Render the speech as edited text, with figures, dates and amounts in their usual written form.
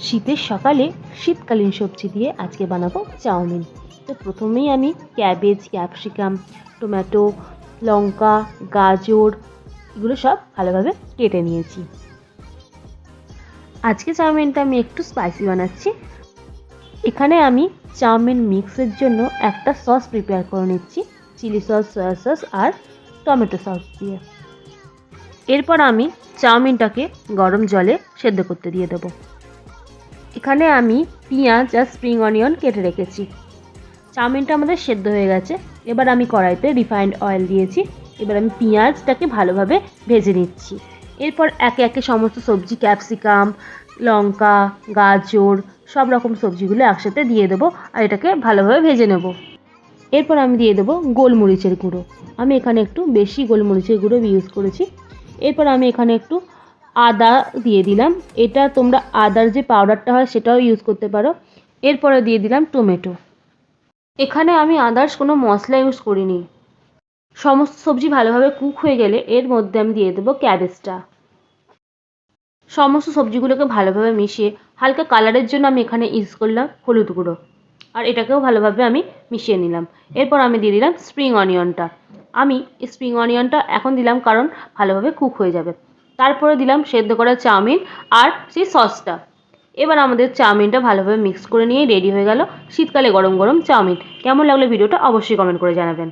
শীতের সকালে শীতকালীন সবজি দিয়ে আজকে বানাবো চাউমিন। তো প্রথমেই আমি ক্যাবেজ, ক্যাপসিকাম, টমেটো, লঙ্কা, গাজর এগুলো সব ভালোভাবে কেটে নিয়েছি। আজকে চাউমিনটা আমি একটু স্পাইসি বানাচ্ছি। এখানে আমি চাউমিন মিক্সের জন্য একটা সস প্রিপেয়ার করে নিচ্ছি, চিলি সস, সয়া সস আর টমেটো সস দিয়ে। এরপর আমি চাউমিনটাকে গরম জলে সেদ্ধ করতে দিয়ে দেবো। এখানে আমি পেঁয়াজ আর স্প্রিং অনিয়ন কেটে রেখেছি। চাউমিনটা আমাদের সেদ্ধ হয়ে গেছে। এবার আমি কড়াইতে রিফাইন্ড অয়েল দিয়েছি। এবার আমি পেঁয়াজটাকে ভালোভাবে ভেজে নিচ্ছি। এরপর একে একে সমস্ত সবজি, ক্যাপসিকাম, লঙ্কা, গাজর সব রকম সবজিগুলো একসাথে দিয়ে দেবো আর এটাকে ভালোভাবে ভেজে নেব। এরপর আমি দিয়ে দেবো গোলমরিচের গুঁড়ো। আমি এখানে একটু বেশি গোলমরিচের গুঁড়ো ইউজ করেছি। এরপর আমি এখানে একটু আদা দিয়ে দিলাম। এটা তোমরা আদার যে পাউডারটা হয় সেটাও ইউজ করতে পারো। এরপরে দিয়ে দিলাম টমেটো। এখানে আমি আদার্স কোনো মশলা ইউজ করিনি। সমস্ত সবজি ভালোভাবে কুক হয়ে গেলে এর মধ্যে আমি দিয়ে দেবো ক্যাবেজটা। সমস্ত সবজিগুলোকে ভালোভাবে মিশিয়ে হালকা কালারের জন্য আমি এখানে ইউজ করলাম হলুদ গুঁড়ো। আর এটাকেও ভালোভাবে আমি মিশিয়ে নিলাম। এরপর আমি দিয়ে দিলাম স্প্রিং অনিয়নটা। আমি স্প্রিং অনিয়নটা এখন দিলাম কারণ ভালোভাবে কুক হয়ে যাবে। তারপরে দিলাম সেদ্ধ করা চাউমিন আর সেই সসটা। এবার আমাদের চাউমিনটা ভালোভাবে মিক্স করে নিয়ে রেডি হয়ে গেল শীতকালে গরম গরম চাউমিন। কেমন লাগলো ভিডিওটা অবশ্যই কমেন্ট করে জানাবেন।